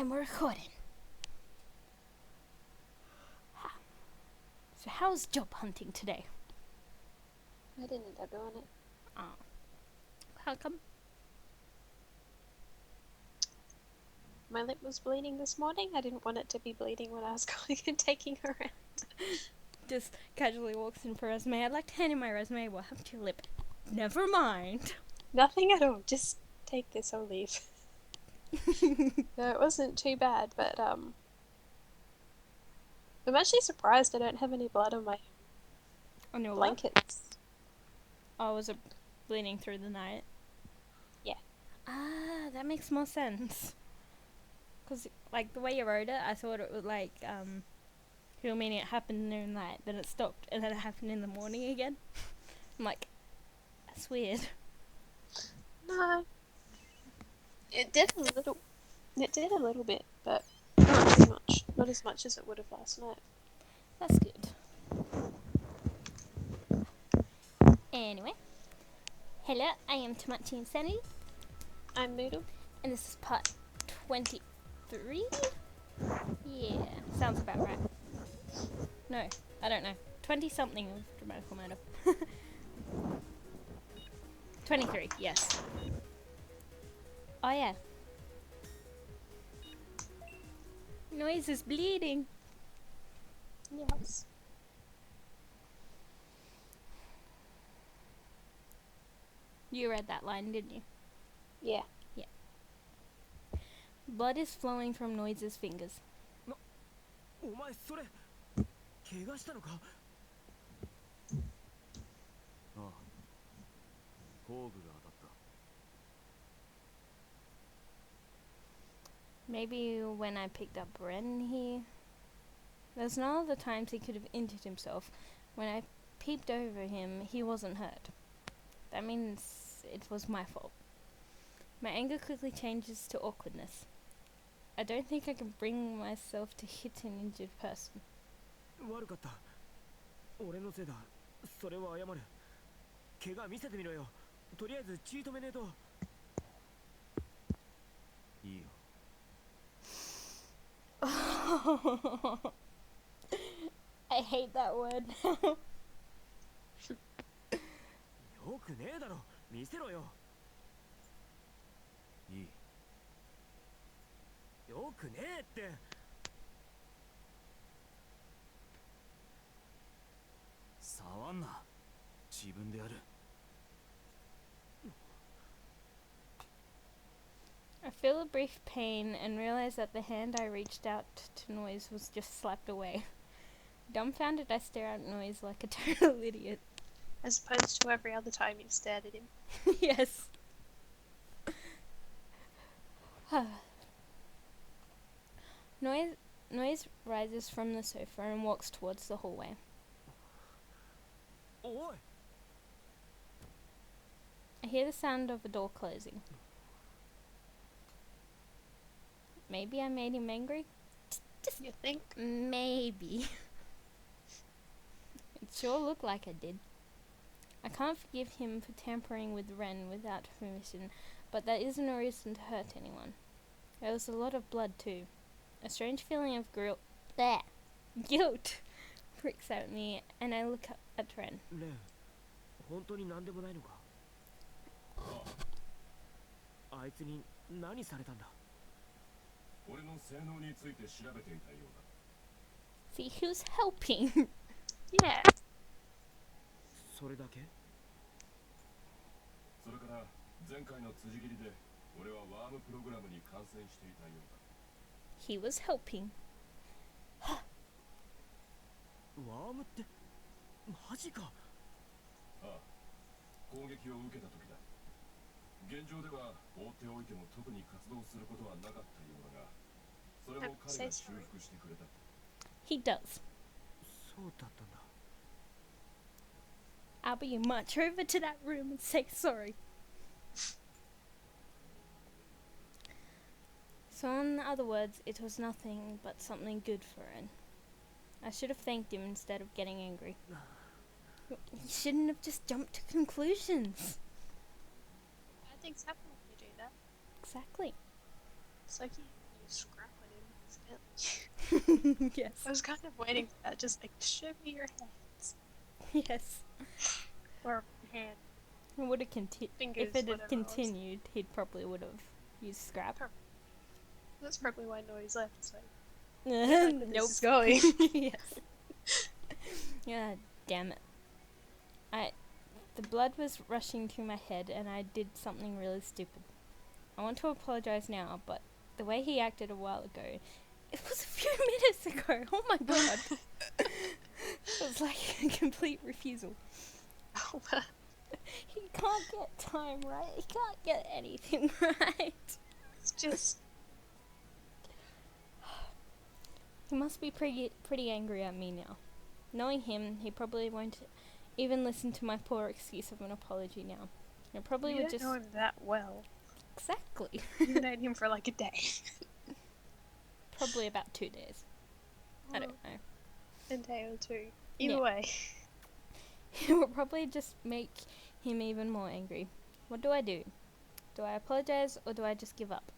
And we're recording. So how's job hunting today? I didn't end up doing it. Oh. How come? My lip was bleeding this morning. I didn't want it to be bleeding when I was going and taking her around. Just casually walks in for a resume. I'd like to hand in my resume. What happened to your lip? Never mind. Nothing at all. Just take this or leave. No, it wasn't too bad, but I'm actually surprised I don't have any blood on my On your lip? blankets. Oh, was it bleeding through the night? Yeah. Ah, that makes more sense. Because, like, the way you wrote it, I thought it would, like, you mean it happened in the night, then it stopped, and then it happened in the morning again. I'm like, that's weird. No. It did a little. It did a little bit, but not too much. Not as much as it would have last night. That's good. Anyway. Hello, I am Tomachi Insanity. I'm Noodle. And this is part 23? Yeah, sounds about right. No, I don't know. 20-something of Dramatical Murder. 23, yes. Oh yeah. Noiz is bleeding. Yes. You read that line, didn't you? Yeah. Yeah. Blood is flowing from Noiz's fingers. お前それ怪我したのかああ工具が当たった Maybe when I picked up Ren, there's no other times he could have injured himself. When I peeped over him, he wasn't hurt. That means it was my fault. My anger quickly changes to awkwardness. I don't think I can bring myself to hit an injured person. 悪かった俺のせいだそれは謝る怪我見せてみろよとりあえず血止めねえといいよ I hate that word. よくねえだろ見せろよいいよくねえって触んな自分でやる I feel a brief pain and realize that the hand I reached out to Noiz was just slapped away. Dumbfounded, I stare at Noiz like a total idiot. As opposed to every other time you've stared at him. Yes. Noiz rises from the sofa and walks towards the hallway. おい I hear the sound of a door closing. Maybe I made him angry? Just You think? maybe. It sure looked like I did. I can't forgive him for tampering with Ren without permission, but that isn't a reason to hurt anyone. There was a lot of blood too. A strange feeling of guilt pricks at me, and I look up at Ren. レン本当に何でもないのかあいつに何されたんだ 俺の性能について調べていたようだ See, who's helping? Yeah. それだけそれから前回の辻斬りで俺はワームプログラムに感染していたようだ He was helping. ワームってマジかああ攻撃を受けた時だ現状では放っておいても特に活動することはなかったようだがそれも彼が修復してくれた He does. そうだったんだ I'll be march over to that room and say sorry. So in other words, it was nothing but something good for Ren. I should have thanked him instead of getting angry. He shouldn't have just jumped to conclusions. Bad things happen when you do that. Exactly. It's like you scrap accidentally. Yes. I was kind of waiting for that, just like, show me your hands. Yes. Or hand, It would have continued. fingers, If it had whatever it was. continued, he probably would have used scrap. That's probably why Noiz left, so Nope. this is going. Yes. Yeah, damn it. The blood was rushing to my head and I did something really stupid. I want to apologize now, but the way he acted a while ago, it was a few minutes ago. Oh my god. It was like a complete refusal. Oh, well, He can't get time right. He can't get anything right. it's just, He must be pretty angry at me now. Knowing him, he probably won't even listen to my poor excuse of an apology now. He probably you would don't just... know him that well. Exactly. You've known him for like a day. Probably about 2 days. I don't know. A day or two. Either Yeah. way. It will probably just make him even more angry. What do? Do I apologize or do I just give up?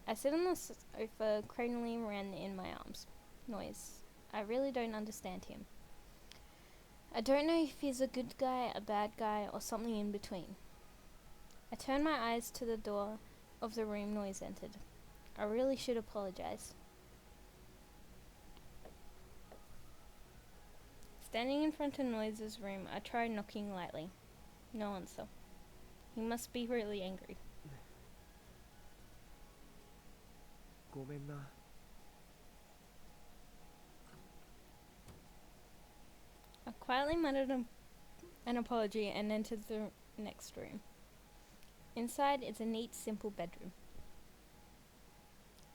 I sit on the sofa, cradling Ren in my arms. Noiz. I really don't understand him. I don't know if he's a good guy, a bad guy, or something in between. I turn my eyes to the door of the room Noiz entered. I really should apologize. Standing in front of Noiz's room, I try knocking lightly. No answer. He must be really angry. ごめんな。 I quietly muttered an apology and entered the next room. Inside is a neat, simple bedroom.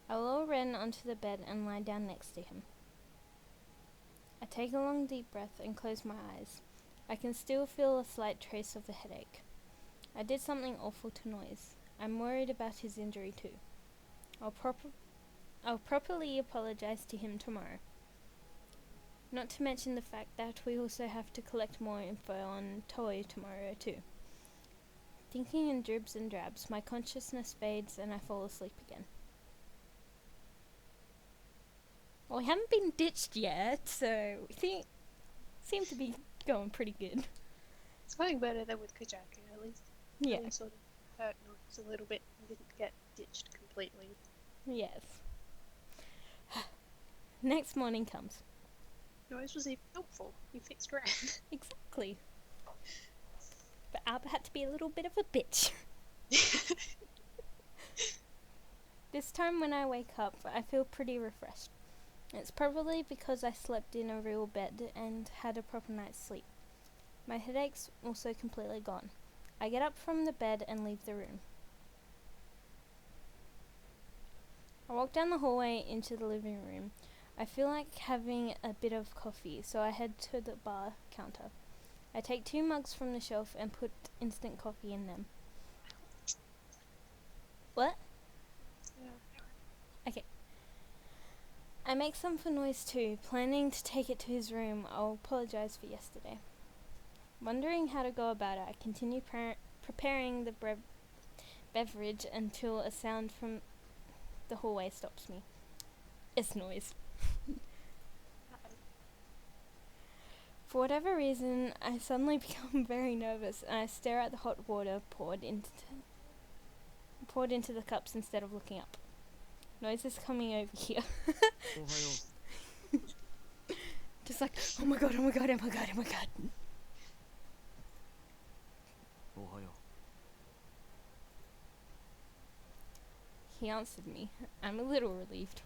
I lower Ren onto the bed and lie down next to him. I take a long deep breath and close my eyes. I can still feel a slight trace of the headache. I did something awful to Noiz. I'm worried about his injury too. I'll properly apologize to him tomorrow. Not to mention the fact that we also have to collect more info on Toy tomorrow too. Thinking in dribs and drabs, my consciousness fades and I fall asleep again. Well, we haven't been ditched yet, so we seem to be going pretty good. It's going better than with Kajaku, at least. Yeah. Really sort of hurt Noiz a little bit and didn't get ditched completely. Yes. Next morning comes. Noiz was even helpful. He fixed Ren. Exactly. But Albert had to be a little bit of a bitch. This time when I wake up, I feel pretty refreshed. It's probably because I slept in a real bed and had a proper night's sleep. My headache's also completely gone. I get up from the bed and leave the room. I walk down the hallway into the living room. I feel like having a bit of coffee, so I head to the bar counter. I take 2 mugs from the shelf and put instant coffee in them. What? Okay. I make some for Noiz too, planning to take it to his room. I'll apologize for yesterday. Wondering how to go about it, I continue preparing the beverage until a sound from the hallway stops me. It's Noiz. For whatever reason, I suddenly become very nervous and I stare at the hot water poured into the cups instead of looking up. Noiz is coming over here. おはよ Just like, oh my god, oh my god, oh my god, oh my god. う。おはよ He answered me. I'm a little relieved.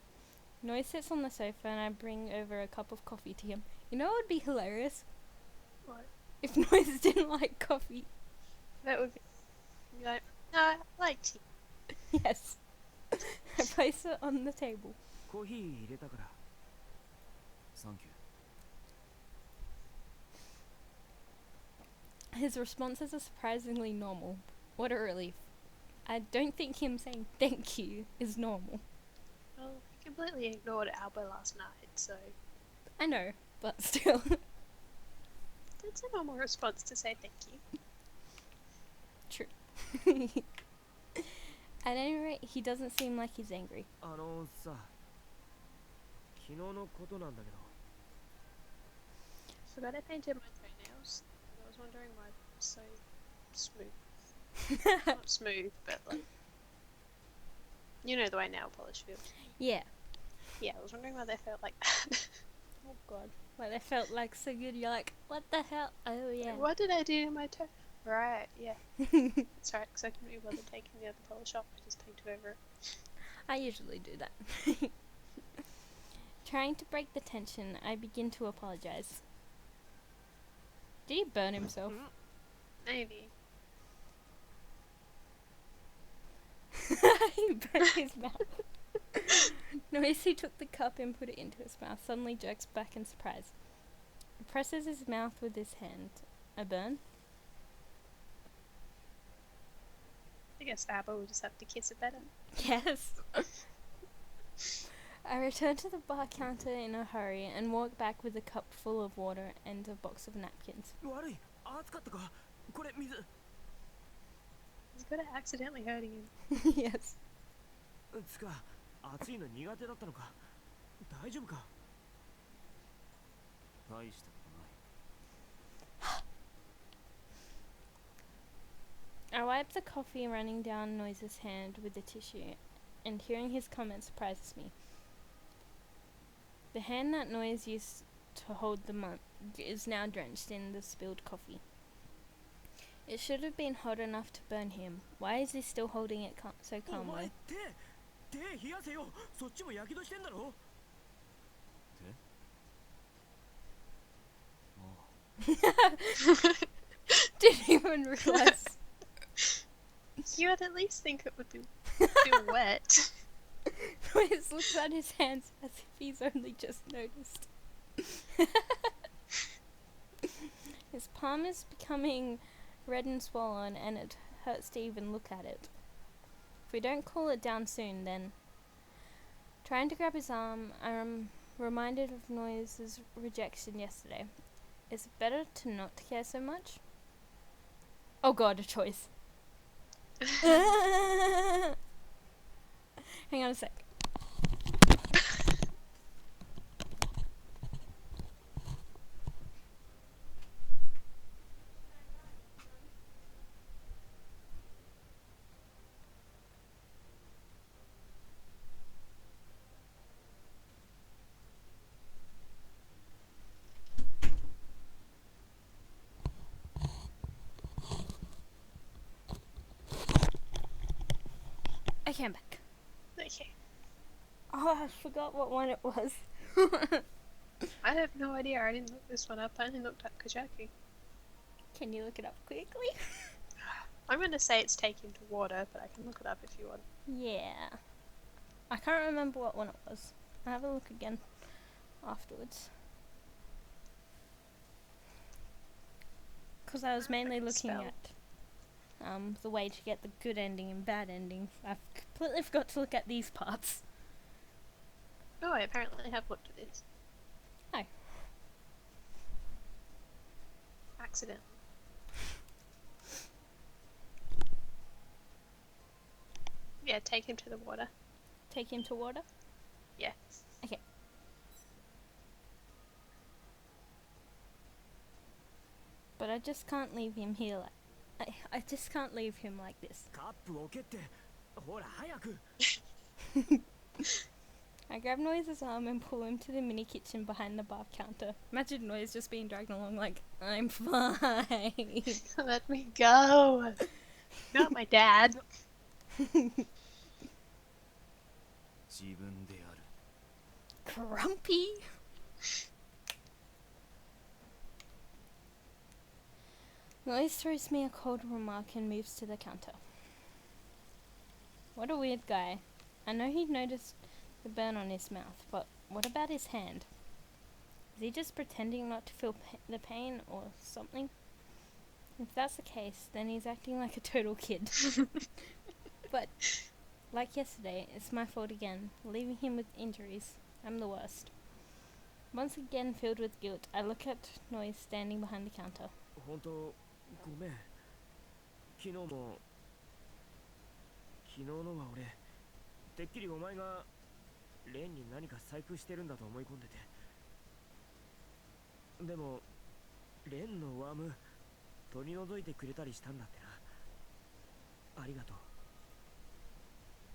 Noiz sits on the sofa and I bring over a cup of coffee to him. You know what would be hilarious? What? If Noiz didn't like coffee. That would be like, no, I like tea. Yes. I place it on the table. う。コーヒー入れたから。サンキュー。 His responses are surprisingly normal. What a relief. I don't think him saying thank you is normal. Well, he completely ignored Albert last night, so I know, but still. that's a normal response to say thank you. True. At any rate, he doesn't seem like he's angry. さ昨日のことなんだけど。 Forgot I painted my toenails. I was wondering why they were so smooth. Not smooth, but like, you know the way nail polish feels. Yeah. Yeah, I was wondering why they felt like that. Oh god. Like they felt like so good. You're like, what the hell? Oh yeah. What did I do to my toe? Right, yeah. That's right, because I couldn't be bothered taking the other polish off. I just painted over it. I usually do that. Trying to break the tension, I begin to apologize. Did he burn himself? Maybe. He burnt his mouth. Noiz, who took the cup and put it into his mouth, suddenly jerks back in surprise. He presses his mouth with his hand. A burn? I guess Abba will just have to kiss it better. Yes. I return to the bar counter in a hurry and walk back with a cup full of water and a box of napkins. 悪い、暑かったか。これ水。 He's good at accidentally hurting him. Yes. つか、暑いの苦手だったのか。大丈夫か。大したことない。 I wipe the coffee running down Noiz's hand with the tissue, and hearing his comment surprises me. The hand that Noiz used to hold the mug is now drenched in the spilled coffee. It should have been hot enough to burn him. Why is he still holding it so お前 calmly? 手冷やせよ。そっちもやけどしてんだろ。Didn't even realize. You would at least think it would be wet. Noiz looks at his hands as if he's only just noticed. His palm is becoming red and swollen, and it hurts to even look at it. If we don't cool it down soon, then... Trying to grab his arm, I'm reminded of Noiz's rejection yesterday. Is it better to not care so much? Oh god, a choice. Hang on a sec. Okay, I'm back. Okay. Oh, I forgot what one it was. I have no idea. I didn't look this one up. I only looked up Kajaku. Can you look it up quickly? I'm going to say it's taken to water, but I can look it up if you want. Yeah. I can't remember what one it was. I'll have a look again afterwards. Because I was mainly looking Spell. at the way to get the good ending and bad ending. I completely forgot to look at these parts. Oh, I apparently have looked at this. Oh. Accident. Yeah, take him to the water. Take him to water? Yeah. Okay. But I just can't leave him here I just can't leave him like this. カップ置けって。ほら早く。 I grab Noiz's arm and pull him to the mini kitchen behind the bar counter. Imagine Noiz just being dragged along like, I'm fine. Let me go. Not my dad. 自分である。 Grumpy. Noiz throws me a cold remark and moves to the counter. What a weird guy. I know he noticed the burn on his mouth, but what about his hand? Is he just pretending not to feel the pain or something? If that's the case, then he's acting like a total kid. But, like yesterday, it's my fault again, leaving him with injuries. I'm the worst. Once again filled with guilt, I look at Noiz standing behind the counter. 本当ごめん。昨日のは俺てっきりお前がレンに何か細工してるんだと思い込んでて。でもレンのワーム取り除いてくれたりしたんだってな。ありがとう。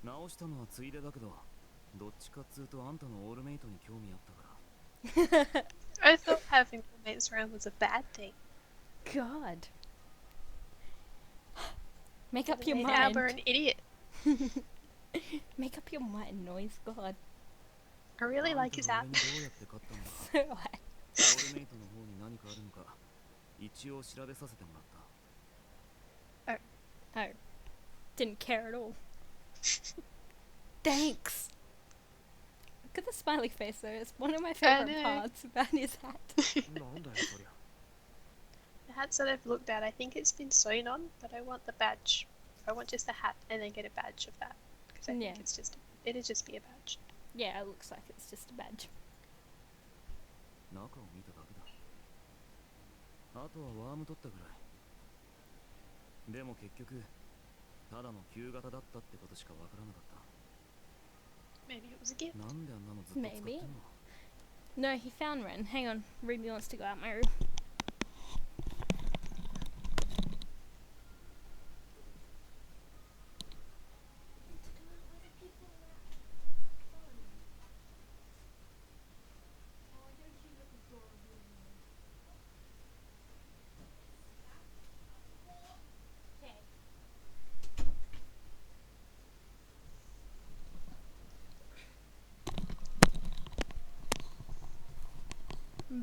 直したのはついでだけど、どっちかっつうとあんたのオールメイトに興味あったから。I thought having roommates around was a bad thing. God. Make up It your made mind. Albert an idiot. Make up your mind, Noiz. God. I really like his app. どうやって買ったんだ。 So what? オールメイトの方に何かあるのか一応調べさせてもらった。 Oh. Didn't care at all. Thanks. Look at the smiley face though. It's one of my favorite know. parts about his hat. なんだよそりゃ。 The hats that I've looked at, I think it's been sewn on, but I want the badge. I want just the hat and then get a badge of that. Because I Yeah. think it'd just be a badge. Yeah, it looks like it's just a badge. 中を見ただけだ。あとはワーム取ったぐらい。でも結局ただの旧型だったってことしかわからなかった。 Maybe it was a gift. なんであんなのずっと使ってんの？ Maybe. No, he found Ren. Hang on. Ruby wants to go out my room.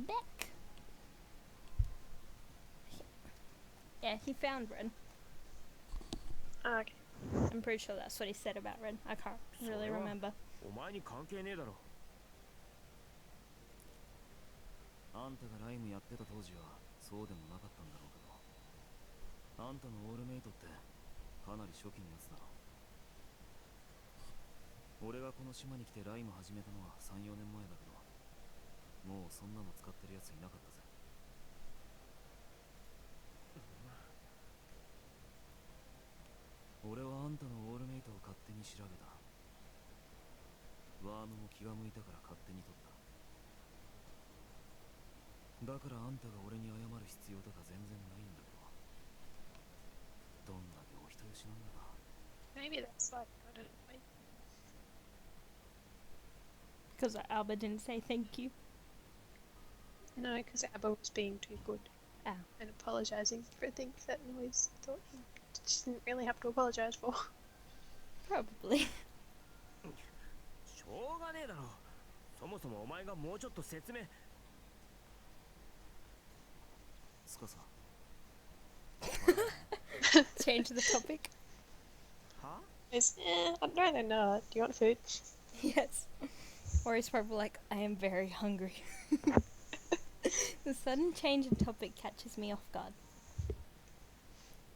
Beck. Yeah, he found Ren. Oh, okay. I'm pretty sure that's what he said about Ren. I can't really So, remember. お前に関係ねえだろ。あんたがライムやってた当時はそうでもなかったんだろうけど、あんたのオールメイトってかなり初期のやつだろ。俺がこの島に来てライム始めたのは3、4年前だけど、もうそんなの使ってるやついなかったぜ。俺はあんたのオールメイトを勝手に調べた。ワームも気が向いたから勝手に取った。だからあんたが俺に謝る必要とか全然ないんだけど、どんだけお人よしなんだか。 Maybe that's like, I don't know. Because Alba didn't say thank you. No, because Abba was being too good. Ah. And apologising for things that Noiz thought he just didn't really have to apologise for. Probably. しょうがねえだろ。そもそもお前がもうちょっと説明。つかさ。 Change the topic. は？ I'd rather not. Do you want food? Yes. Or he's probably like, I am very hungry. The sudden change in topic catches me off guard.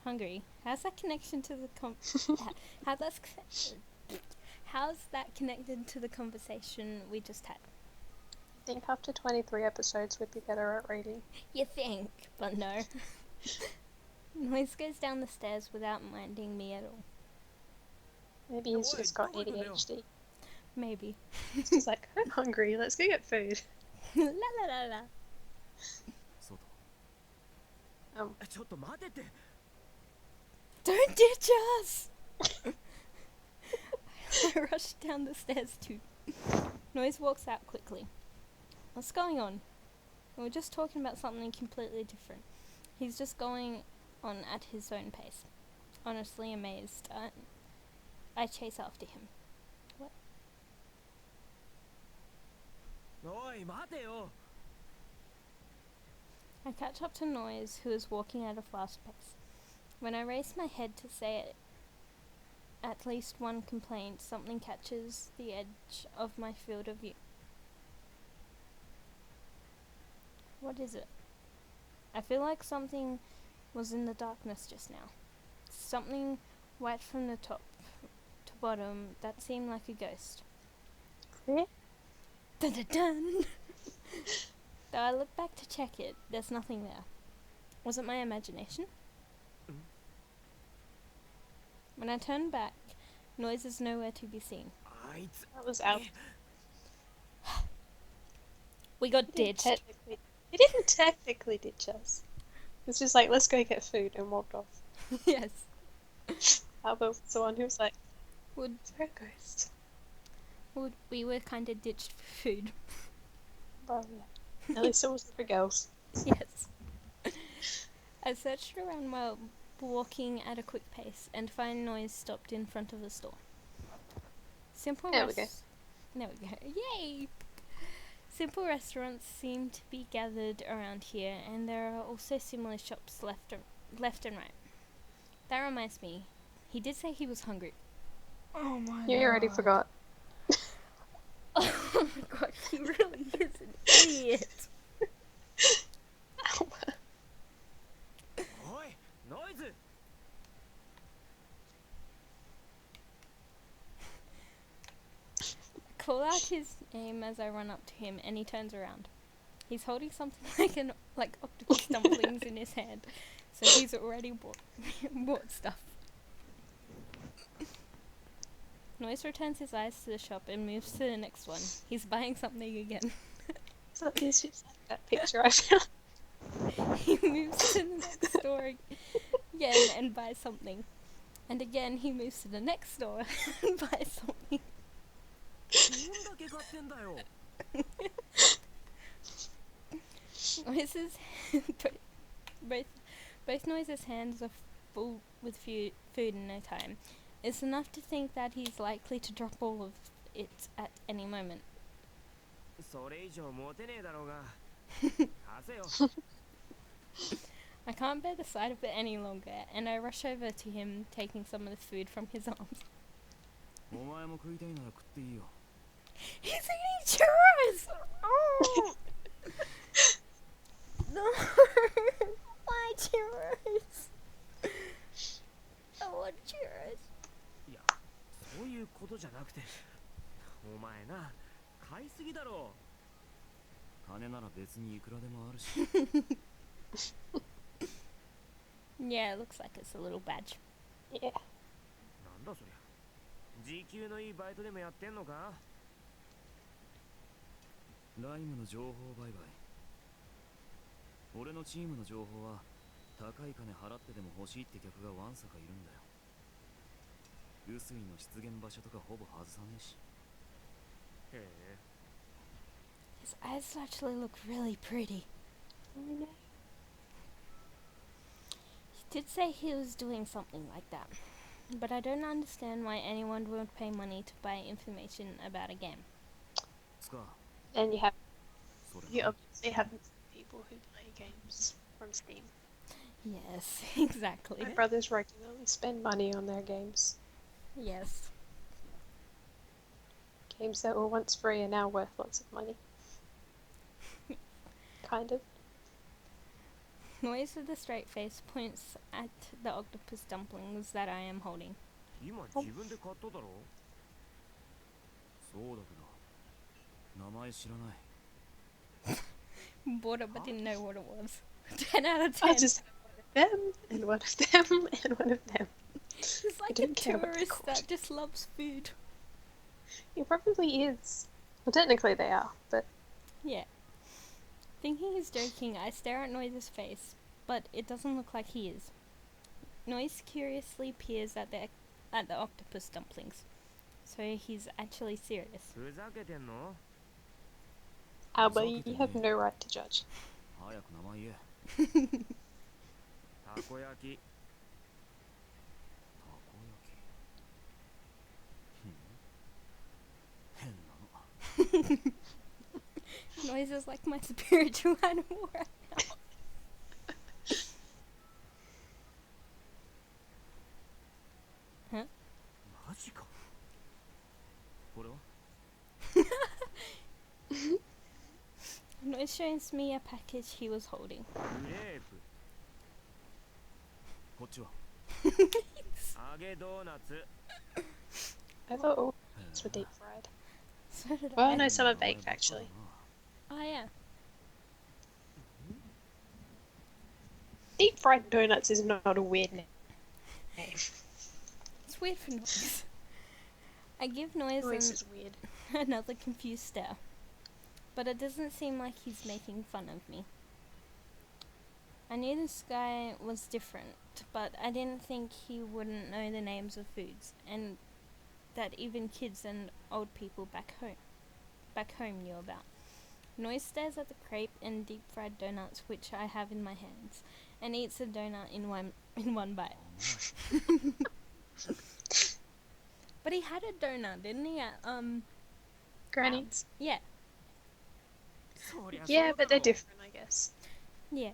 Hungry. How's that connection to the how's that connected to the conversation we just had? I think after 23 episodes we'd be better at reading. You think, but no. Noiz goes down the stairs without minding me at all. Maybe he's just got ADHD. Maybe. He's like, I'm hungry, let's go get food. La la la la. 外。ちょっと待てって。 Don't ditch us! I rushed down the stairs too. Noiz walks out quickly. What's going on? We were just talking about something completely different. He's just going on at his own pace. Honestly amazed. I chase after him. What? おい待てよ。 I catch up to Noiz, who is walking at a fast pace. When I raise my head to say at least one complaint, something catches the edge of my field of view. What is it? I feel like something was in the darkness just now. Something white from the top to bottom that seemed like a ghost. Clear? Dun dun dun! Though I look back to check it, there's nothing there. Was it my imagination? When I turn back, Noiz is nowhere to be seen. あいつ。 That was out. We got He didn't ditched. he didn't technically ditch us. It's just like, let's go get food, and walked off. Yes. Albert was the one who was like, Would is there a ghost? we were kind of ditched for food. Well, yeah. At least it wasn't for girls. Yes. I searched around while walking at a quick pace and find Noiz stopped in front of the store. Simple There we go. There we go. Yay! Simple restaurants seem to be gathered around here, and there are also similar shops left and right. That reminds me, he did say he was hungry. Oh my You already forgot. Oh my god, he really is an idiot. Albert. Oi, Noiz! Call out his name as I run up to him, and he turns around. He's holding something like octopus dumplings in his hand, so he's already bought stuff. Noiz returns his eyes to the shop and moves to the next one. He's buying something again. So it's just like that picture I found. He moves to the next store again and buys something. And again he moves to the next store and buys something. どんだけ買ってんだよ Noiz's both Noiz's hands are full with food in no time. It's enough to think that he's likely to drop all of it at any moment. それ以上持てねえだろうが貸せよ I can't bear the sight of it any longer, and I rush over to him, taking some of the food from his arms. お前も食いたいなら食っていいよ He's eating churros! Oh! No! Why churros? I want churros. いやそういうことじゃなくてお前な買いすぎだろ金なら別にいくらでもあるし Yeah, it looks like it's a little badge. Yeah. なんだそりゃ時給のいいバイトでもやってんのかライムの情報売買俺のチームの情報は高い金払ってでも欲しいって客がわんさかいるんだよ雨水の出現場所とかほぼ外さねえしへえ His eyes actually look really pretty. He did say he was doing something like that, but I don't understand why anyone would pay money to buy information about a game. つか And you それ obviously have people who play games from Steam. Yes, exactly. My brothers regularly spend money on their games. Yes. Games that were once free are now worth lots of money. Kind of. Noiz with a straight face points at the octopus dumplings that I am holding. 今自分で買っただろそうだけど名前知らない Bought it but didn't know what it was. 10 out of 10. I just have one of them, and one of them, and one of them. He's like a don't care what they're tourist that just loves food. He probably is. Well, technically they are, but Yeah. Thinking he's joking, I stare at Noiz's face, but it doesn't look like he is. Noiz curiously peers at the octopus dumplings, so he's actually serious. ふざけてんの Albert, you have no right to judge. 早く名前言えたこ焼きたこ焼き変なの Noiz is like my spiritual animal right now. マジかこれは Noiz shows me a package he was holding. グレープこっちは揚げドーナツ I thought all these were deep fried. So did Well, I. no, some are baked actually. Oh yeah. Deep fried donuts is not a weird name. It's weird for Noiz. I give Noiz Noise is weird. another confused stare. but it doesn't seem like he's making fun of me. I knew this guy was different, but I didn't think he wouldn't know the names of foods, and that even kids and old people back home knew about. Noiz stares at the crepe and deep fried donuts which I have in my hands, and eats a donut in one bite. But he had a donut, didn't he? At Granny's. yeah, Yeah, but they're different, I guess. yeah.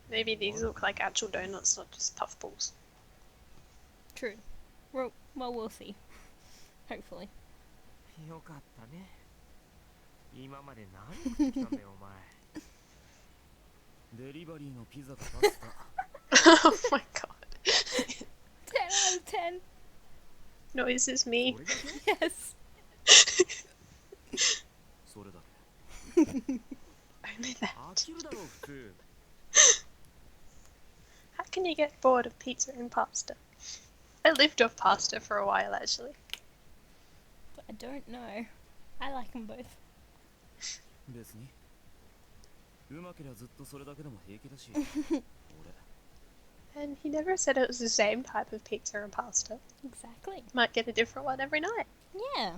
Maybe these look like actual donuts, not just puffballs. True. Well, we'll see. Hopefully. よかったね。今まで何食ってきたんだよお前。デリバリーのピザかパスタ。Oh my god. 10 out of 10. Noiz is me. Yes. それだけ。 Only that. 飽きるだろう普通。 How can you get bored of pizza and pasta? I lived off pasta for a while, actually. But I don't know. I like them both. 別に。うまけりゃずっとそれだけでも平気だし。 And he never said it was the same type of pizza and pasta. Exactly. Might get a different one every night. Yeah.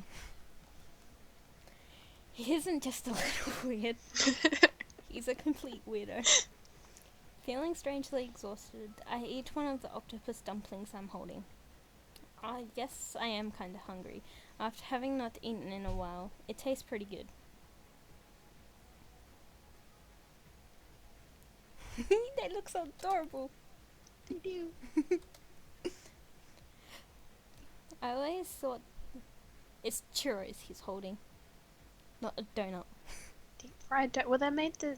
He isn't just a little weird. He's a complete weirdo. Feeling strangely exhausted, I eat one of the octopus dumplings I'm holding. I guess I am kinda hungry. After having not eaten in a while, it tastes pretty good. They look so adorable. They do. I always thought it's churros he's holding, not a donut. Deep fried donuts. Well, they're made the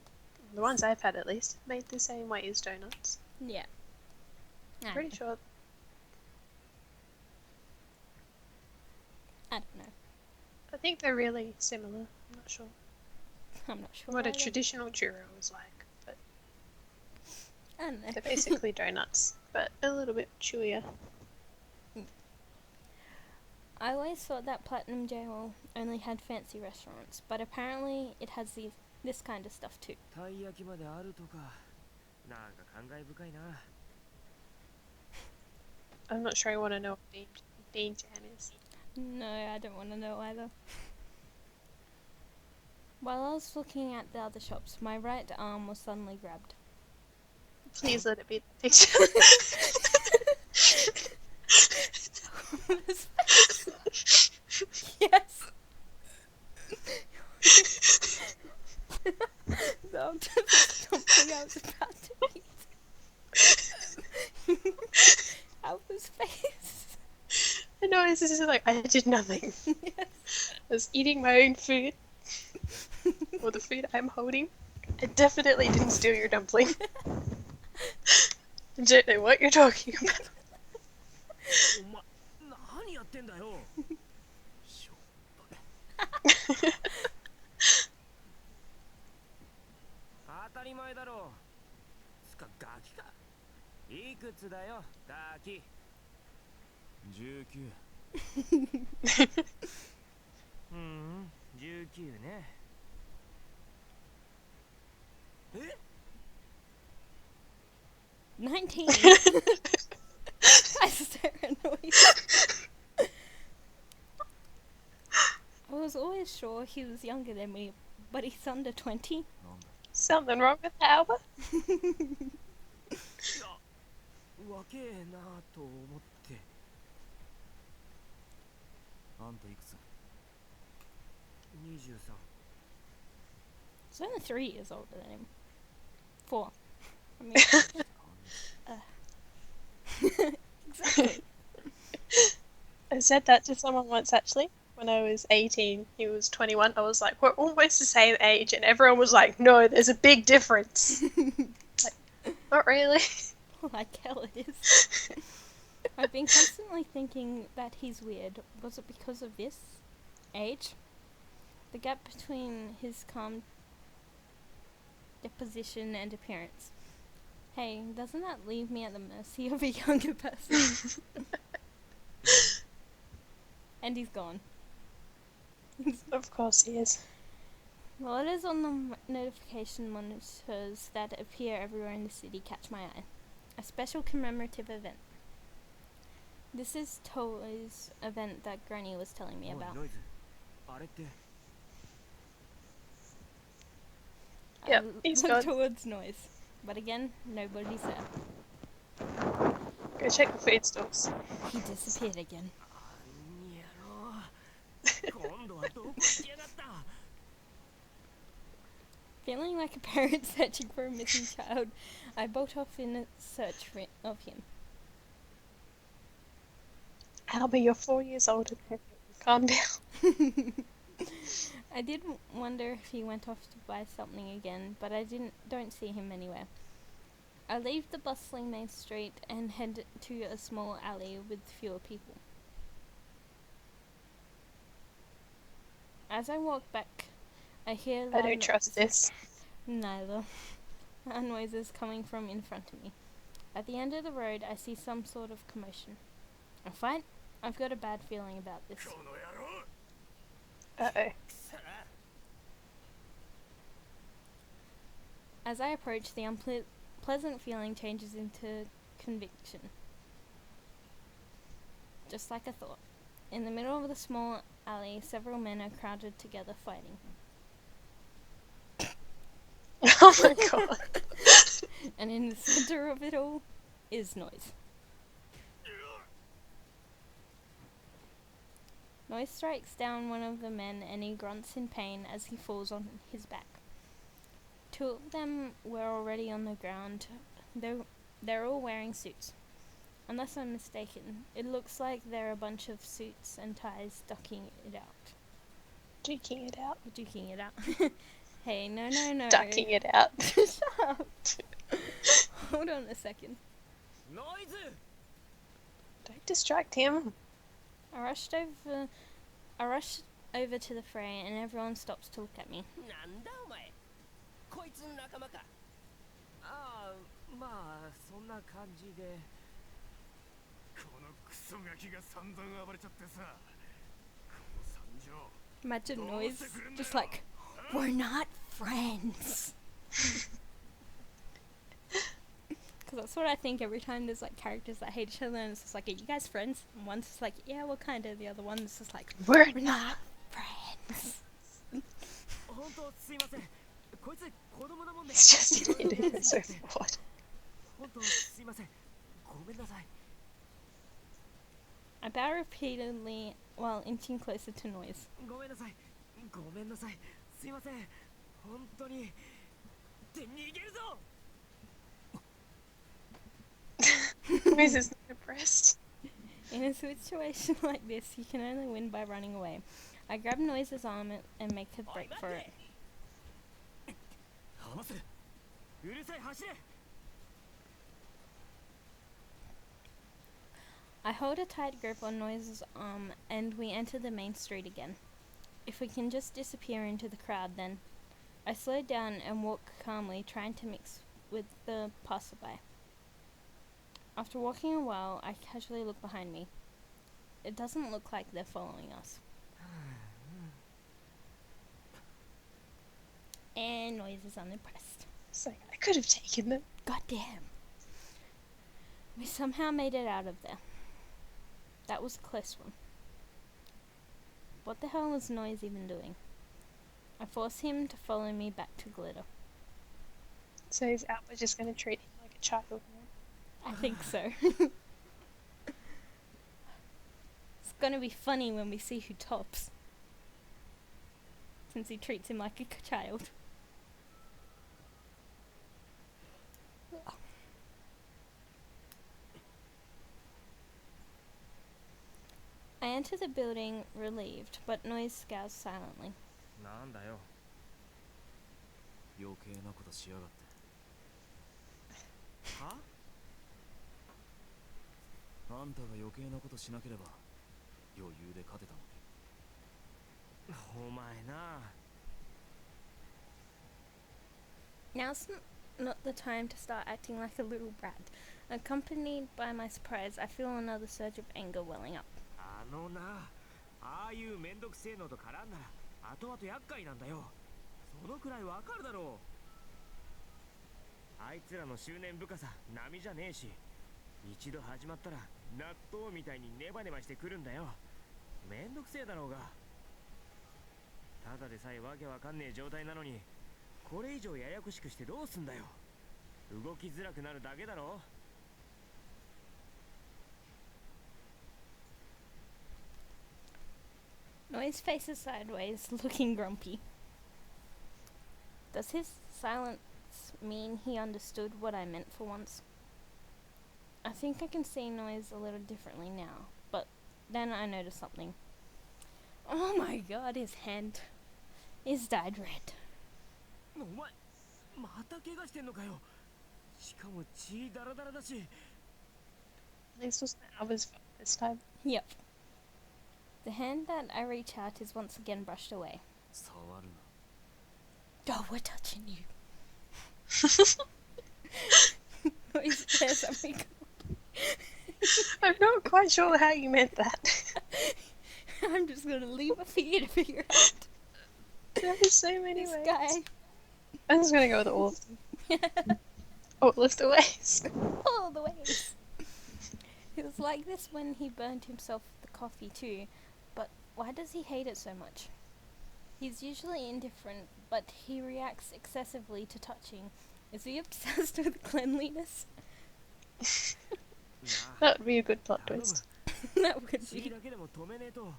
ones I've had at least, made the same way as donuts. Yeah. Pretty sure. I don't know. I think they're really similar. I'm not sure I'm not sure. what a either. traditional churro is like, but I don't know. they're basically donuts, but a little bit chewier. I always thought that Platinum Jail only had fancy restaurants, but apparently it has this kind of stuff too. たい焼きまであるとか。なんか感慨深いな。 I'm not sure I want to know what bean jam is. No, I don't want to know either. While I was looking at the other shops, my right arm was suddenly grabbed. Please let it be the picture. Yes. The octopus dumpling I was about to eat. Alpha's face. I know this is like I did nothing. Yes. I was eating my own food, or the food I'm holding. I definitely didn't steal your dumpling. I don't know what you're talking about. お前何やってんだよ。しょ当たり前だろ。つかガキか。いくつだよガキ。19。19ね。え 19. I stare at Noiz. I was always sure he was younger than me, but he's under 20. Something wrong with Albert? いや、若えなと思って。あんたいくつ ?23。He's only 3 years older than him. 4. I mean, exactly. I said that to someone once actually. When I was 18, he was 21. I was like, we're almost the same age, and everyone was like, no, there's a big difference. Like, not really. Like hell it is. I've been constantly thinking that he's weird. Was it because of this? Age? The gap between his calm deposition and appearance. Hey, doesn't that leave me at the mercy of a younger person? And he's gone. Of course he is. The letters on the notification monitors that appear everywhere in the city catch my eye. A special commemorative event. This is Toy's event that Granny was telling me about. ノイズあれって Yep, I he's look gone. towards Noiz, but again, nobody's there. Go check the food stores. He disappeared again. にやろう今度はどこ行きやがった Feeling like a parent searching for a missing child, I bolt off in a search of him. Albie, you're 4 years older than him. Calm down. I did wonder if he went off to buy something again, but I don't see him anywhere. I leave the bustling main street and head to a small alley with fewer people. As I walk back, I hear I don't trust this. Neither. A noise is coming from in front of me. At the end of the road, I see some sort of commotion. A fight? I've got a bad feeling about this. この野郎 Uh-oh. As I approach, the unpleasant feeling changes into conviction. Just like I thought. In the middle of the small alley, several men are crowded together fighting. Oh my god. And in the center of it all is Noiz. Noiz strikes down one of the men and he grunts in pain as he falls on his back. Two of them were already on the ground. They're all wearing suits. Unless I'm mistaken, it looks like they're a bunch of suits and ties ducking it out. Duking it out. Duking it out. Hey, no. Ducking it out. Shut up. Hold on a second. ノイズ Don't distract him. I rushed over to the fray and everyone stops to look at me. なんだお前こいつの仲間かああまあそんな感じでこのクソガキが散々暴れちゃってさこの惨状 Imagine Noiz just like, we're not friends. Because that's what I think every time there's like characters that hate each other and it's just like, are you guys friends? And one's just like, yeah, well kind of. The other one's just like, We're we're not. not friends. 本当すいませんこいつ子供なもんで It's just an idiot. So what? 本当すいませんごめんなさい I bow repeatedly while inching closer to Noiz. ごめんなさいごめんなさいすいません本当にって逃げるぞ Noiz is not impressed. In a situation like this, you can only win by running away. I grab Noiz's arm and make a break for it. 離せうるさい走れ I hold a tight grip on Noiz's arm and we enter the main street again. If we can just disappear into the crowd then. I slow down and walk calmly, trying to mix with the passerby. After walking a while, I casually look behind me. It doesn't look like they're following us. And Noiz is unimpressed. It's like, I could have taken them. God damn. We somehow made it out of there. That was a close one. What the hell was Noiz even doing? I force him to follow me back to Glitter. So is Albert just going to treat him like a child now? I think so. It's gonna be funny when we see who tops. Since he treats him like a child. I enter the building relieved, but Noiz scowls silently. なんだよ余計なことしやがってはあんたが余計なことしなければ余裕で勝てたのにお前な Now's not the time to start acting like a little brat. Accompanied by my surprise, I feel another surge of anger welling up. あのなああいうめんどくせえのと絡んだら後々厄介なんだよそのくらいわかるだろう。あいつらの執念深さ波じゃねえし、一度始まったら納豆みたいにネバネバしてくるんだよ。めんどくせえだろうが。ただでさえわけわかんねえ状態なのに、これ以上ややこしくしてどうすんだよ。動きづらくなるだけだろ。Noiz faces sideways, looking grumpy. Does his silence mean he understood what I meant for once? I think I can see Noiz a little differently now, but then I notice something. Oh my god, his hand is dyed red. お前また怪我してんのかよ。しかも血ダラダラだし。 This was Alva's fault this time. Yep. The hand that I reach out is once again brushed away. 触るな。 Oh, we're touching you. Noiz says something. I'm not quite sure how you meant that. I'm just gonna leave it for you to figure out. There's so many This ways. guy. I'm just gonna go with all of them. All of the ways. All the ways. He was like this when he burned himself with the coffee too, but why does he hate it so much? He's usually indifferent, but he reacts excessively to touching. Is he obsessed with cleanliness? That would be a good plot 頼む。 twist. That would 血 be. だけでも止めねえと。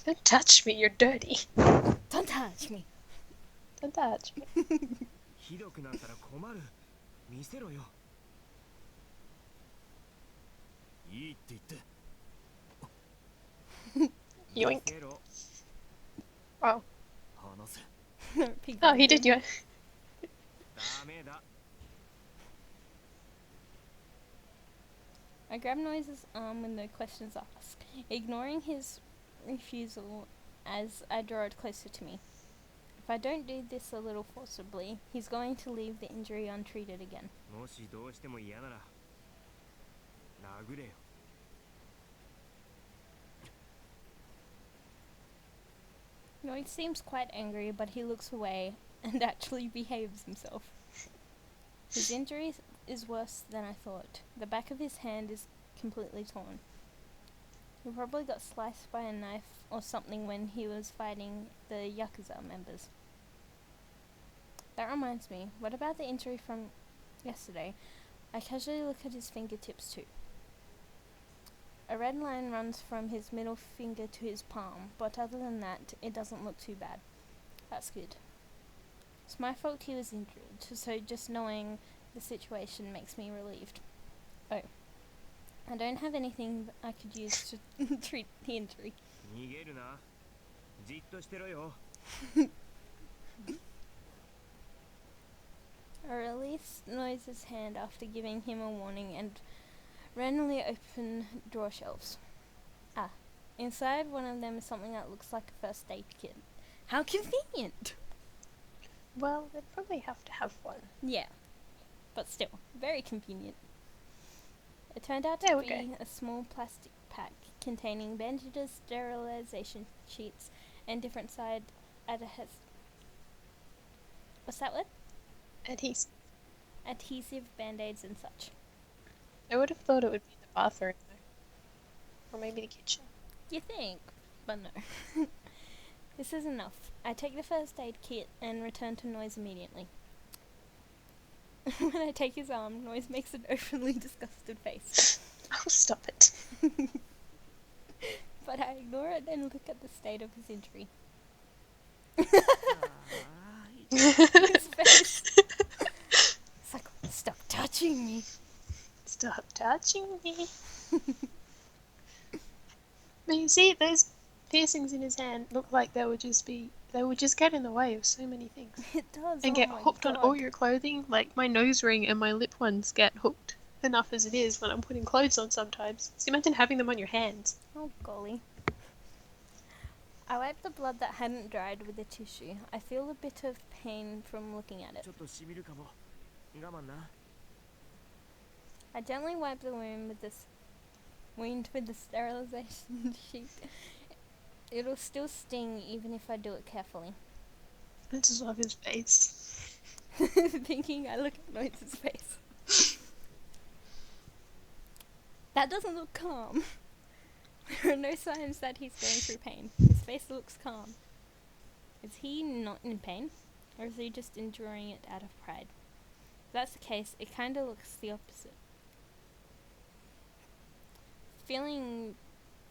Don't touch me, you're dirty. Don't touch me. Don't touch me. ひどくなったら困る。見せろよ。いいって言って。 Yoink. 見せろ。 Wow. 離せ。 Pig Oh, he did did you. ダメだ。 I grab Noiz's arm with no questions asked, ignoring his refusal as I draw it closer to me. If I don't do this a little forcibly, he's going to leave the injury untreated again. もしどうしても嫌なら殴れよ。 Noiz seems quite angry, but he looks away and actually behaves himself. His injury is worse than I thought. The back of his hand is completely torn. He probably got sliced by a knife or something when he was fighting the Yakuza members. That reminds me, what about the injury from yesterday? I casually look at his fingertips too. A red line runs from his middle finger to his palm, but other than that, it doesn't look too bad. That's good. It's my fault he was injured, so just knowing the situation makes me relieved. Oh. I don't have anything that I could use to treat the injury. 逃げるな。じっとしてろよ。 I release Noiz's hand after giving him a warning and randomly open drawer shelves. Ah, inside one of them is something that looks like a first aid kit. How convenient! Well, they'd probably have to have one. Yeah, but still, very convenient. It turned out to There be we go. a small plastic pack containing bandages, sterilization sheets, and different side adhesive. What's that word? Adhesive. Adhesive band-aids and such. I would have thought it would be the bathroom, though. Or maybe the kitchen. You think, but no. This is enough. I take the first aid kit and return to Noiz immediately. When I take his arm, Noiz makes an openly disgusted face. Oh, stop it. But I ignore it and look at the state of his injury. あー His face. It's like, stop touching me. Stop touching me. But you see, those piercings in his hand look like they would just get in the way of so many things. It does. And oh get my hooked on God. all your clothing. Like my nose ring and my lip ones get hooked enough as it is when I'm putting clothes on sometimes. So imagine having them on your hands. Oh golly. I wiped the blood that hadn't dried with a tissue. I feel a bit of pain from looking at it. ちょっとしみるかも。我慢な。 I gently wipe the wound with the sterilization sheet. It'll still sting even if I do it carefully. I just love his face. Thinking I look at Noiz's face. That doesn't look calm. There are no signs that he's going through pain. His face looks calm. Is he not in pain? Or is he just enduring it out of pride? If that's the case, it kinda looks the opposite. Feeling...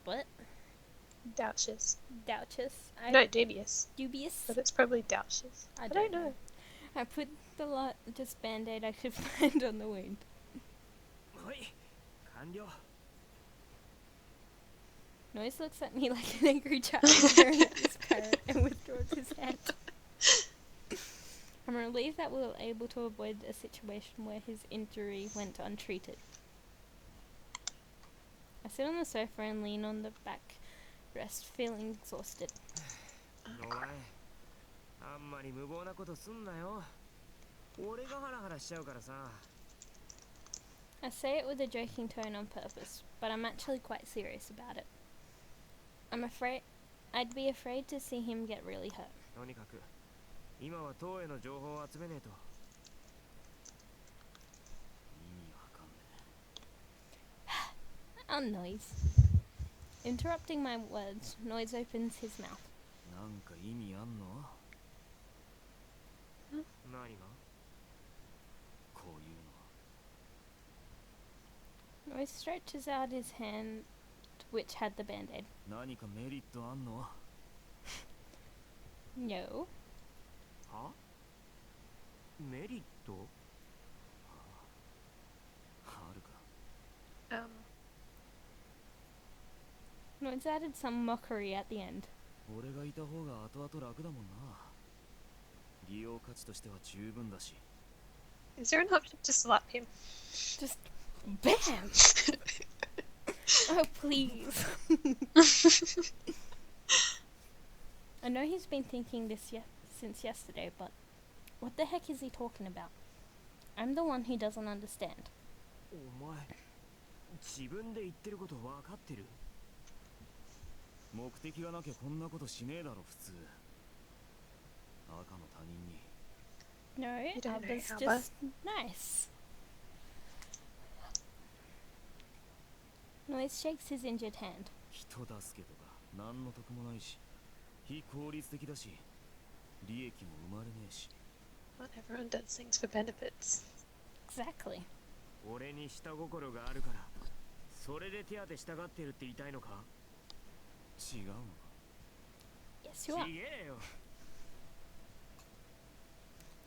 what? Douches. Doubtous? No, dubious. Dubious? But it's probably douches. I don't know. I put the largest band-aid I could find on the wound. はい完了 Noiz looks at me like an angry child staring at his parrot and withdraws his hand. I'm relieved that we were able to avoid a situation where his injury went untreated. I sit on the sofa and lean on the backrest, feeling exhausted. お前あんまり無謀なことすんなよ俺がハラハラしちゃうからさ I say it with a joking tone on purpose, but I'm actually quite serious about it. I'd be afraid to see him get really hurt. とにかく今は塔への情報を集めねえと意味わかんね Oh, Noiz. Interrupting my words, Noiz opens his mouth. えなんか意味あんの何がこういうの Noiz stretches out his hand, which had the band-aid. 何かメリットあんの No. はメリットはあるか Noiz added some mockery at the end. 俺がいた方が後々楽だもんな利用価値としては十分だし Is there an option to slap him? Just BAM! Oh, please. I know he's been thinking this since yesterday, but what the heck is he talking about? I'm the one who doesn't understand. お前自分で言ってること分かってる目的がなきゃこんなことしねえだろ普通赤の他人に No, You don't know Abba's Abba. just nice. Noiz shakes his injured hand. 人助けとか何の得もないし非効率的だし利益も生まれねえし Not everyone does things for benefits. Exactly. 俺に下心があるからそれで手当てしたがってるって言いたいのか違うのか Yes, you are. ちげえよ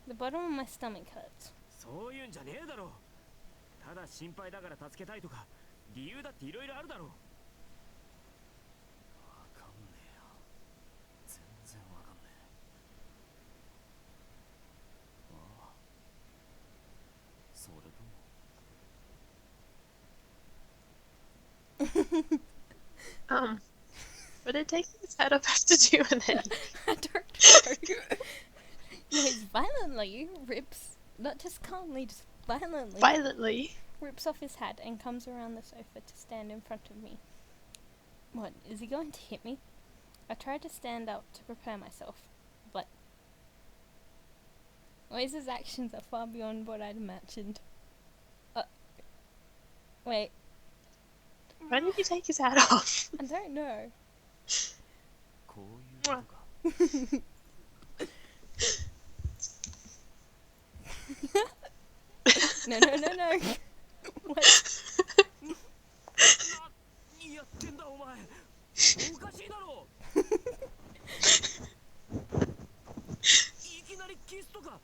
The bottom of my stomach hurts. そういうんじゃねえだろただ心配だから助けたいとか理由だっていろいろあるだろわかんねえよ全然わかんねえああそれとも What did taking his head off have to do with it? I don't know. Noiz violently rips, not just calmly, just violently Violently. rips off his hat and comes around the sofa to stand in front of me. What, is he going to hit me? I tried to stand up to prepare myself, but Noiz's actions are far beyond what I'd imagined. Wait, Why did you take his hat off? I don't know. こういうことか No, no, no, no. What? 何やってんだお前おかしいだろいきなりキスとか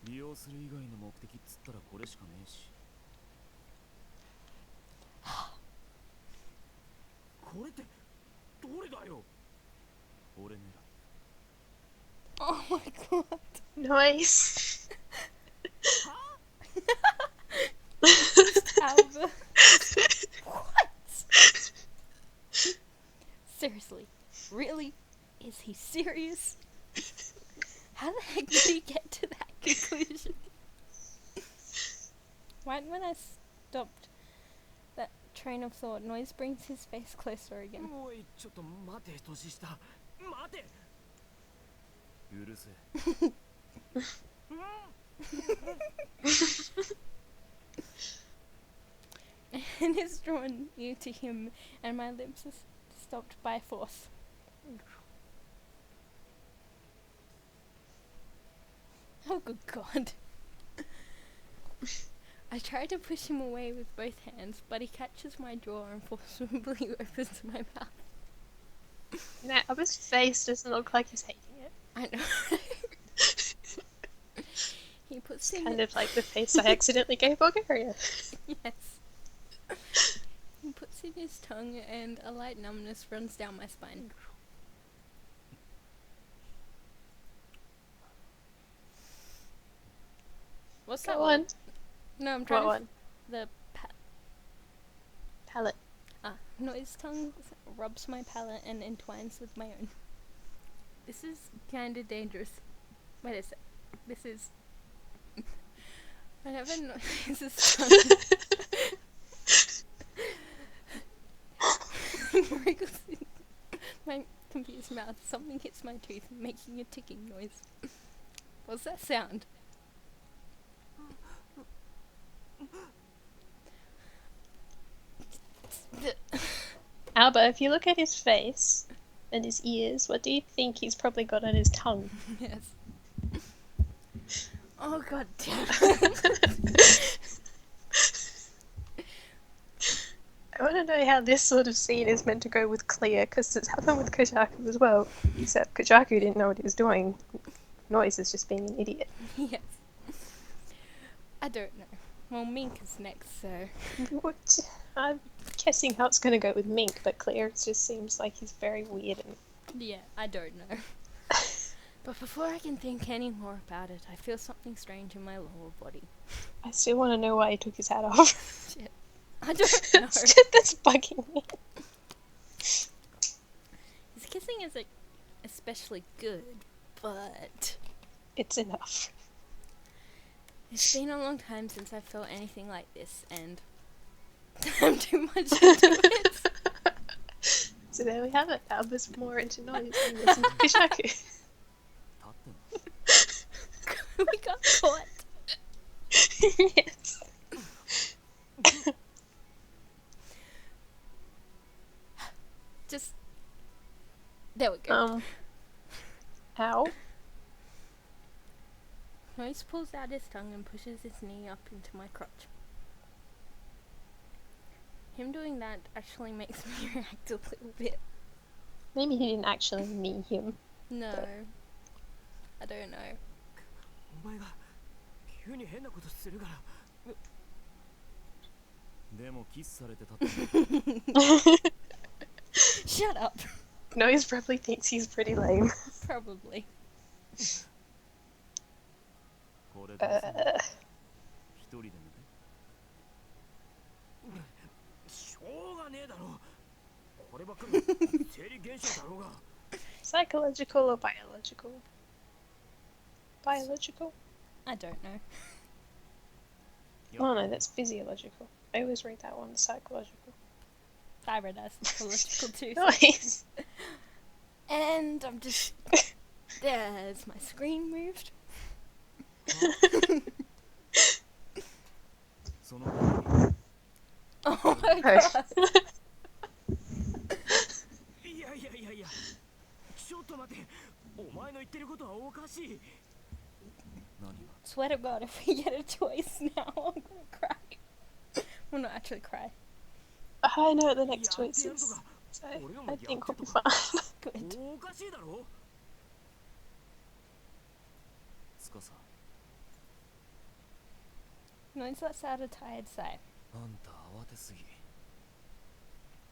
利用する以外の目的っつったらこれしかねえしこれってどれだよ俺狙い Oh my god. Noise. Albert. What? Seriously, really? Is he serious? How the heck did he get to that conclusion? Right when I stopped that train of thought, Noiz brings his face closer again. おいちょっと待て年下待て。うるせえ。And is drawn near to him, and my lips are stopped by force. Oh, good God. I try to push him away with both hands, but he catches my jaw and forcibly opens my mouth. Now, Abba's face doesn't look like he's hating it. I know. He puts It's in kind of like the face I accidentally gave Bulgaria. Yes. He puts in his tongue and a light numbness runs down my spine. What's that Go on. No, I'm trying What to... one? The Palette. Noiz tongue rubs my palate and entwines with my own. This is kinda dangerous. Wait a sec. This is... Whenever Noiz's tongue wriggles in my confused mouth, something hits my tooth, making a ticking noise. What's that sound? Alba, if you look at his face and his ears, what do you think he's probably got on his tongue? Yes. Oh, God damn. I want to know how this sort of scene is meant to go with Clea, because it's happened with Kojaku as well. Except Kojaku didn't know what he was doing. Noiz is just being an idiot. Yes. I don't know. Well, Mink is next, so... What? I'm guessing how it's going to go with Mink, but Clea just seems like he's very weird and... Yeah, I don't know. But before I can think any more about it, I feel something strange in my lower body. I still want to know why he took his hat off. Shit. I don't know. That's bugging me. His kissing is like especially good, but It's enough. it's been a long time since I've felt anything like this, and I'm too much into it. So there we have it. Alba's more into Noiz than listen to Kojaku. 立ってんの。 We got caught. Yes. Just there we go. Ow. Noiz pulls out his tongue and pushes his knee up into my crotch. Him doing that actually makes me react a little bit. Maybe he didn't actually mean him. No. I don't know. お前が急に変なことするから。でもキスされてたって。 Shut up. Noiz probably thinks he's pretty lame. Probably. これどうすんの？一人で抜け。しょうがねえだろ。こればっかり生理現象だろうが。 Psychological or biological? Biological? I don't know. Oh no, that's physiological. I always read that one, psychological. I read as psychological too. Nice! And I'm just... There's my screen moved. その Oh my god. いやいやいやいや。ちょっと待って。お前の言ってることはおかしい。何が？ Swear to God, if we get a choice now, I'm gonna cry. Well, not actually cry. I know what the next choice is. So I think we'll be fine. Good. おかしいだろ。つかさ。 Noiz lets out a tired sigh. あんた慌てすぎ。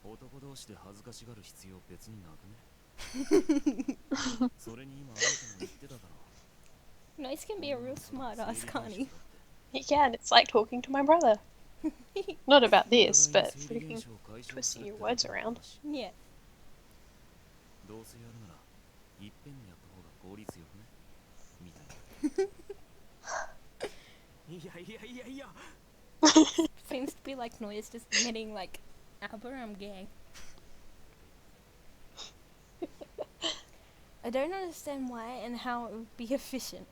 男同士で恥ずかしがる必要別になくね。それに今あなたも言ってただろ。 Noiz can be a real smart ass, can't he? He can, it's like talking to my brother. Not about this, but freaking twisting your words around. Yeah. どうせやるならいっぺんにやった方が効率よくね。みたいな。いやいやいやいや。 Seems to be like Noiz just admitting, like, Alba, I'm gay. I don't understand why and how it would be efficient.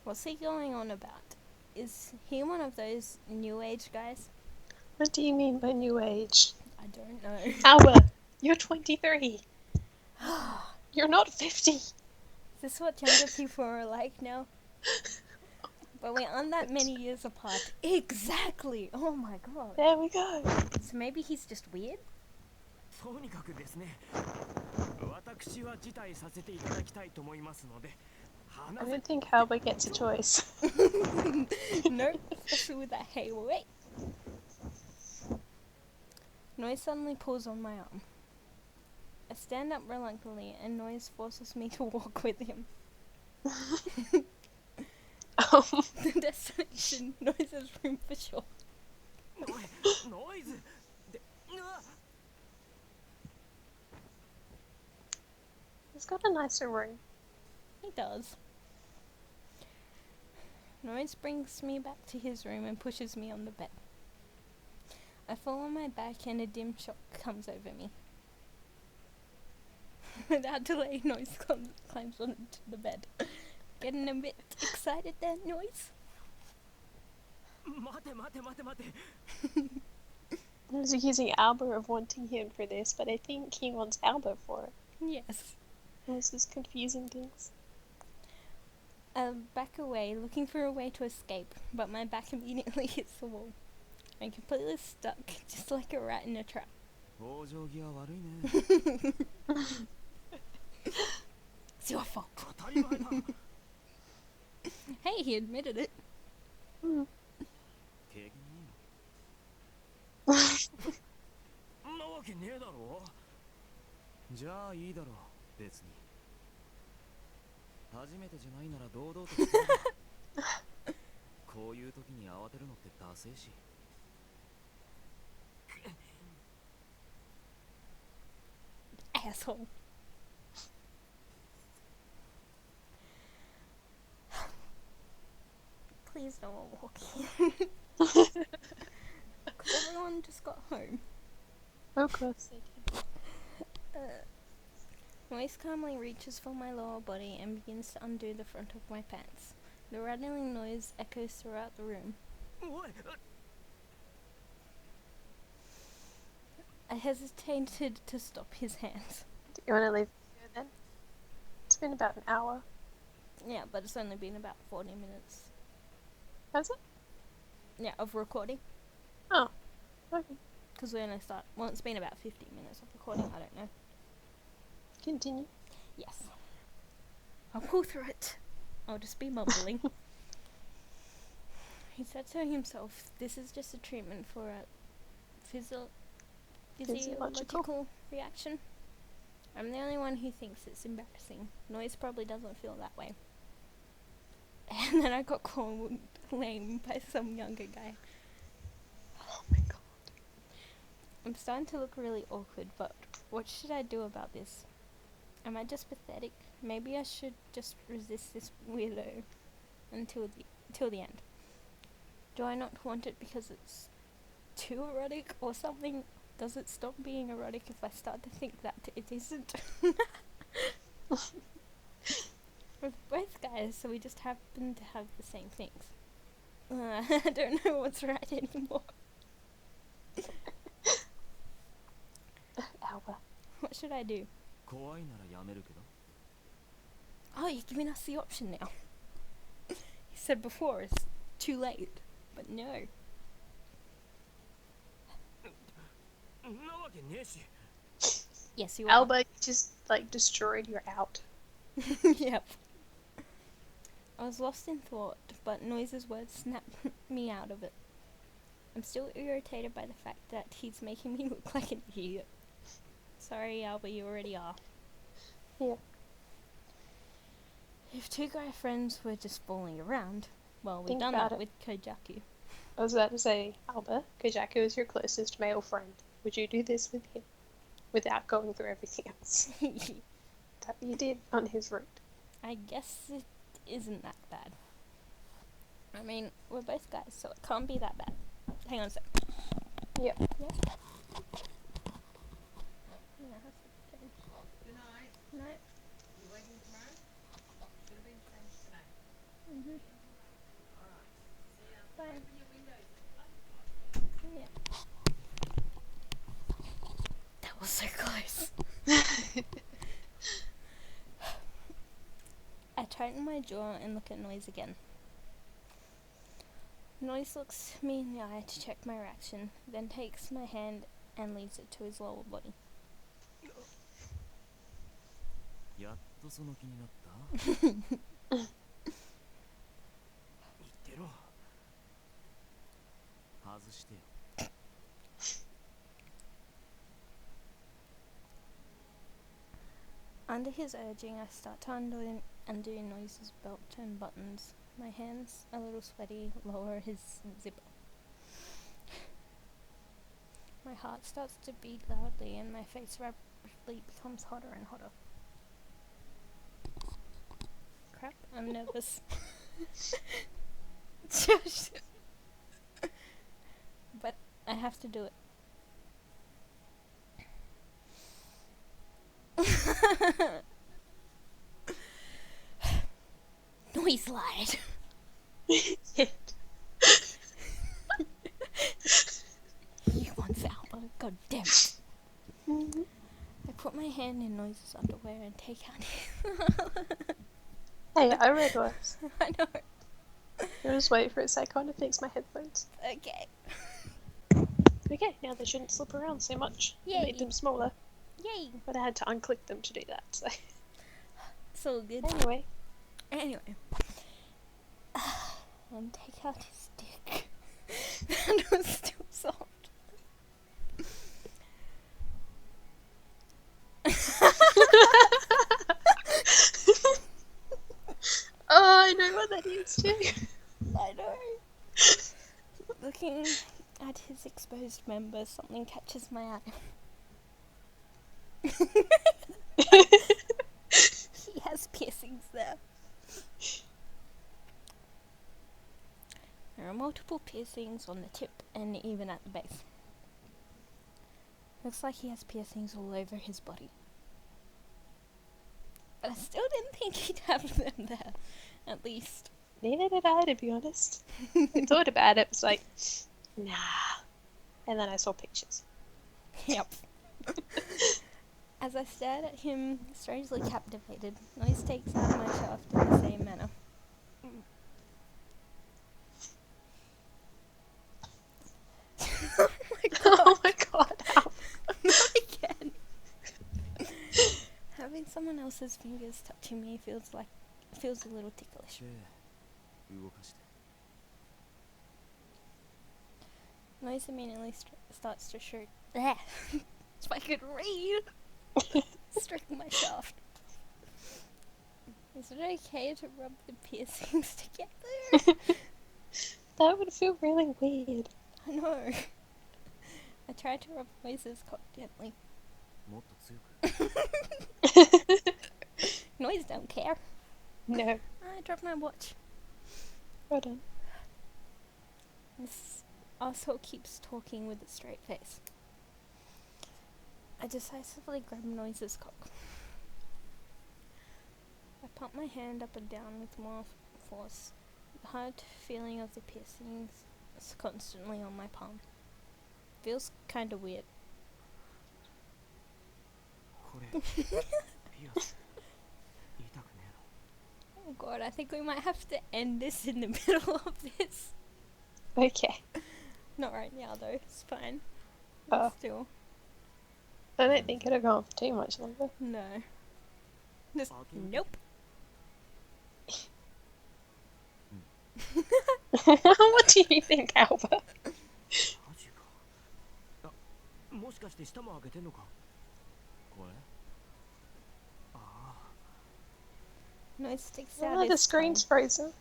What's he going on about? Is he one of those new age guys? What do you mean by new age? I don't know. Alba, you're 23. You're not 50. Is this what younger people are like now? But we aren't that many years apart. Exactly! Oh my god. There we go. So maybe he's just weird? とにかくですね、私は辞退させていただきたいと思いますので、 I don't think Alba gets a choice. Nope, especially with that hey wait. Noiz suddenly pulls on my arm. I stand up reluctantly and Noiz forces me to walk with him. The destination, Noiz's room for sure. Noiz! He's got a nicer room. He does. Noiz brings me back to his room and pushes me on the bed. I fall on my back and a dim shock comes over me. Without delay, Noiz climbs onto the bed. Getting a bit excited there, Noiz? 待て待て待て待て。 I was accusing Alba of wanting him for this, but I think he wants Alba for it. Yes. This is confusing things. I back away, looking for a way to escape, but my back immediately hits the wall. I'm completely stuck, just like a rat in a trap. 往生際悪いね。 It's your fault. 当たり前だ。 Hey, he admitted it. 経験ねえの。んなわけねえだろ。じゃあいいだろう、別に。初めてじゃないなら堂々としてる。こういう時に慌てるのってダセえし。 Asshole. Please don't walk here. Because everyone just got home. Of course they did. Noiz calmly reaches for my lower body and begins to undo the front of my pants. The rattling noise echoes throughout the room. おい。 I hesitated to stop his hands. Do you want to leave here then? It's been about an hour. Yeah, but it's only been about 40 minutes. Has it? Yeah, of recording. Oh, okay. Because we only start. Well, it's been about 15 minutes of recording, I don't know. Continue. Yes. I'll pull through it. I'll just be mumbling. He said so himself, this is just a treatment for a physiological reaction. I'm the only one who thinks it's embarrassing. Noiz probably doesn't feel that way. And then I got called lame by some younger guy. Oh my god. I'm starting to look really awkward, but what should I do about this? Am I just pathetic? Maybe I should just resist this weirdo until the end. Do I not want it because it's too erotic or something? Does it stop being erotic if I start to think that it isn't? We're both guys, so we just happen to have the same things. I don't know what's right anymore. Alba. What should I do? 怖いならやめるけど。 Oh, you're giving us the option now. You said before it's too late, but no. んなわけねえし。 Yes, you are. Alba, you just like destroyed your out. Yep. I was lost in thought, but Noiz's words snapped me out of it. I'm still irritated by the fact that he's making me look like an idiot. Sorry, Alba, you already are. Yeah. If two guy friends were just fooling around, well, we've Think done about that it. with Kojaku. I was about to say, Alba, Kojaku is your closest male friend. Would you do this with him? Without going through everything else. That you did on his route. I guess it isn't that bad. I mean, we're both guys, so it can't be that bad. Hang on a sec. Yep. Yep. Yeah, Good night. night. You Mhm. Bye. Yeah. That was so close. I tighten my jaw and look at Noiz again. Noiz looks me in the eye to check my reaction, then takes my hand and leads it to his lower body. やっとその気になった。言ってろ。外してよ。Under his urging, I start to undo Noiz's belt and buttons. My hands, a little sweaty, lower his zipper. My heart starts to beat loudly and my face rapidly becomes hotter and hotter. Crap, I'm nervous. Josh. But I have to do it. Noiz lied. He wants Alba, god damn it. I put my hand in Noiz's underwear and take out his... Hey, I read worse. I know. I'll just wait for a sec. I want to fix my headphones. Okay. Okay, now they shouldn't slip around so much. I Yay. made them smaller, Yay. but I had to unclick them to do that, so... It's all good. Anyway. And take out his dick. That was still soft. Oh, I know what that is too. I know. Looking at his exposed member, something catches my eye. He has piercings there. There are multiple piercings on the tip and even at the base. Looks like he has piercings all over his body. But I still didn't think he'd have them there, at least. Neither did I, to be honest. I thought about it, was like, nah. And then I saw pictures. Yep. As I stared at him, strangely captivated, Noiz takes out my shaft in the same manner. Oh my god. Oh my god, ow. Not again. Having someone else's fingers touching me feels a little ticklish. 動かして。 Noiz immediately starts to shriek. If I could read! Stroking my shaft. Is it okay to rub the piercings together? That would feel really weird. I know. I tried to rub Noiz's cock gently. もっと強く。 Noiz don't care. No. I dropped my watch. Well done. This asshole keeps talking with a straight face. I decisively grab Noiz's cock. I pump my hand up and down with more force. The hard feeling of the piercings is constantly on my palm. Feels kinda weird. これ、ピアス。痛くねえの。 Oh god, I think we might have to end this in the middle of this. Okay. Not right now though, it's fine. Oh. Still. I don't think it'll go on for too much longer. No. Just, nope. What do you think, Albert? マジか。あ、もしかして舌も開けてんのか。これ。ああ。 Noiz sticks out Oh, the his screen's frozen.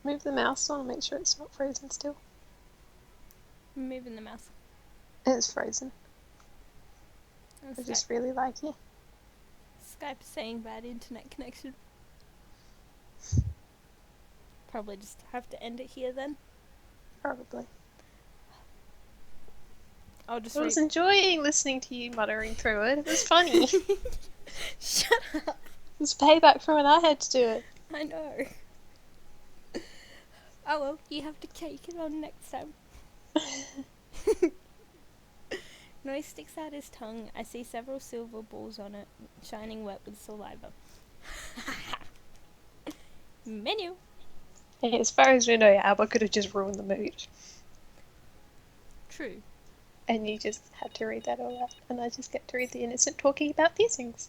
Move the mouse on and make sure it's not frozen still. tongue. Moving the mouse. It's frozen. And I just really like it. Skype saying bad internet connection. Probably just have to end it here then. Probably. I'll just I was enjoying listening to you muttering through it. It was funny. It Shut up. was payback for when I had to do it. I know. Oh well, you have to take it on next time. Noiz sticks out his tongue. I see several silver balls on it, shining wet with saliva. Menu. Hey, as far as we know, Alba could have just ruined the mood. True. And you just had to read that all out. And I just get to read the innocent talking about these things.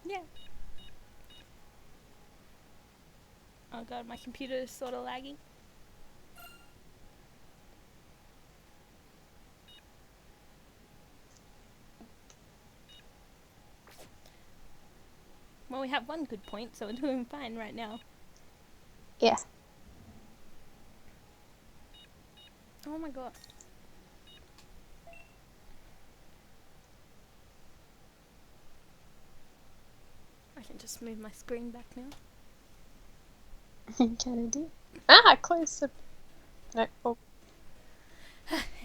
Yeah. Oh god, my computer is sort of lagging. Well, we have one good point, so we're doing fine right now. Yeah. Oh my god. I can just move my screen back now. Can I do? Ah, close the... No. Oh.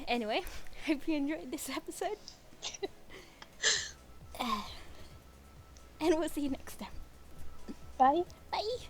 Anyway, hope you enjoyed this episode. And we'll see you next time. Bye. Bye.